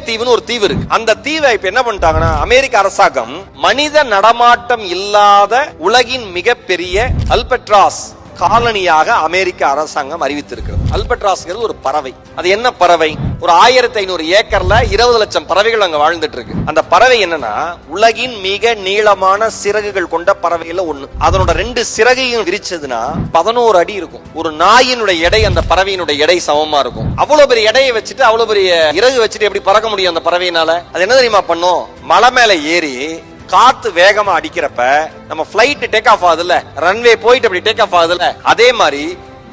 தீவுன்னு ஒரு தீவு இருக்கு. அந்த தீவை இப்ப என்ன பண்ணிட்டாங்கன்னா அமெரிக்க அரசாங்கம் மனித நடமாட்டம் இல்லாத உலகின் மிகப்பெரிய அல்பட்ராஸ் காலனியாக அமெரிக்க அரசாங்கம் அறிவித்திருக்கிறது. அல்பட்ராஸ்ங்கிறது ஒரு பறவை. அது என்ன பறவை? ஒரு 1500 ஏக்கர்ல 20 லட்சம் பறவைகள் அங்க வாழ்ந்துட்டு இருக்கு. அந்த பறவை என்னன்னா உலகின் மிக நீளமான சிறகுகள் கொண்ட பறவையில ஒண்ணு. அதனோட 2 சிறகையும் விரிச்சதுன்னா 11 அடி இருக்கும். ஒரு நாயினுடைய எடை அந்த பறவையினுடைய எடை சமமா இருக்கும். அவ்வளவு பெரிய எடையை வச்சுட்டு அவ்வளவு பெரிய இறகு வச்சுட்டு எப்படி பறக்க முடியும் அந்த பறவையினால? அது என்ன தெரியுமா பண்ணும்? மலை மேல ஏறி காத்து வேகமா அடிக்கிறப்ப நம்ம பிளைட் டேக் ஆஃப் ஆகுதுல்ல, ரன்வே போயிட்டு அப்படி டேக் ஆஃப் ஆகுதுல்ல, அதே மாதிரி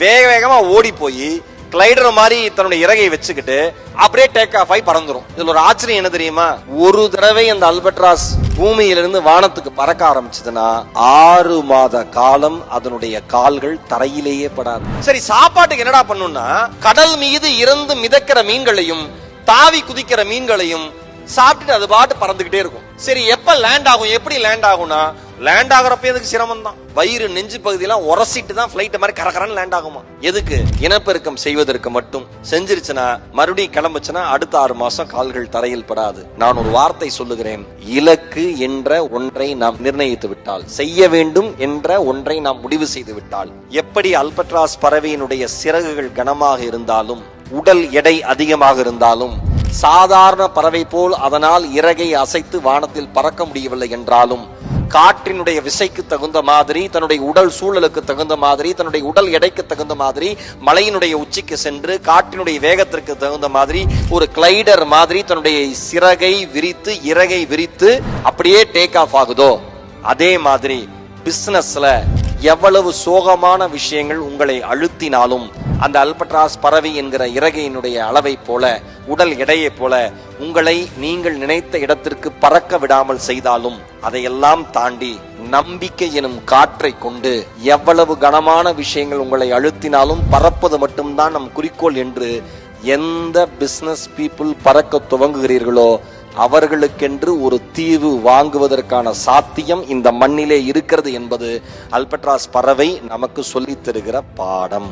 வேக வேகமா ஓடி போய் கிளைடர் மாதிரி தன்னுடைய இறகை வச்சுக்கிட்டு அப்படியே டேக் ஆஃப் ஆகி பறந்துரும். இதுல ஒரு ஆச்சரியம் என்ன தெரியுமா? ஒரு தடவை அந்த அல்பட்ராஸ் பூமியிலிருந்து வானத்துக்கு பறக்க ஆரம்பிச்சதுன்னா 6 மாத காலம் அதனுடைய கால்கள் தரையிலேயே படாது. சரி, சாப்பாட்டுக்கு என்னடா பண்ணும்னா கடல் மீது இறந்து மிதக்கிற மீன்களையும் தாவி குதிக்கிற மீன்களையும் சாப்பிட்டுட்டு அது பாட்டு பறந்துகிட்டே இருக்கும். சரி, எப்ப லேண்ட் ஆகும்? எப்படி லேண்ட் ஆகும்னா லேண்ட் ஆகுறப்ப எதுக்கு சிரமம் தான். வயிறு நெஞ்சு பகுதியெல்லாம் உரசிட்டு தான் பிளைட் மாதிரி கரகரன்னு லேண்ட் ஆகுமா. எதுக்கு? இனப்பெருக்கம் செய்வதற்கு மட்டும். செஞ்சிருச்சுன்னா மறுபடியும் கிளம்புச்சுன்னா அடுத்த 6 மாசம் கால்கள் தரையில் படாது. நான் ஒரு வார்த்தை சொல்லுகிறேன். இலக்கு என்ற ஒன்றை நாம் நிர்ணயித்து விட்டால், செய்ய வேண்டும் என்ற ஒன்றை நாம் முடிவு செய்து விட்டால், எப்படி அல்பட்ராஸ் பறவையினுடைய சிறகுகள் கனமாக இருந்தாலும் உடல் எடை அதிகமாக இருந்தாலும் சாதாரண பறவை போல் அதனால் இறகை அசைத்து வானத்தில் பறக்க முடியவில்லை என்றாலும் காற்றினுடைய விசைக்கு தகுந்த மாதிரி, தன்னுடைய உடல் சூழலுக்கு தகுந்த மாதிரி, தன்னுடைய உடல் எடைக்கு தகுந்த மாதிரி மலையினுடைய உச்சிக்கு சென்று காற்றினுடைய வேகத்திற்கு தகுந்த மாதிரி ஒரு கிளைடர் மாதிரி தன்னுடைய சிறகை விரித்து இறகை விரித்து அப்படியே டேக் ஆஃப் ஆகுதோ, அதே மாதிரி பிசினஸ்ல எவ்வளவு சோகமான விஷயங்கள் உங்களை அழுத்தினாலும் அந்த அல்பட்ராஸ் பறவை என்கிற இறகையினுடைய அளவை போல, உடல் எடையை போல உங்களை நீங்கள் நினைத்த இடத்திற்கு பறக்க விடாமல் செய்தாலும் அதையெல்லாம் தாண்டி நம்பிக்கை எனும் காற்றை கொண்டு எவ்வளவு கனமான விஷயங்கள் உங்களை அழுத்தினாலும் பறப்பது மட்டும்தான் நம் குறிக்கோள் என்று எந்த பிசினஸ் பீப்புள் பறக்க துவங்குகிறீர்களோ அவர்களுக்கென்று ஒரு தீவு வாங்குவதற்கான சாத்தியம் இந்த மண்ணிலே இருக்கிறது என்பது அல்பட்ராஸ் பறவை நமக்கு சொல்லித் தருகிற பாடம்.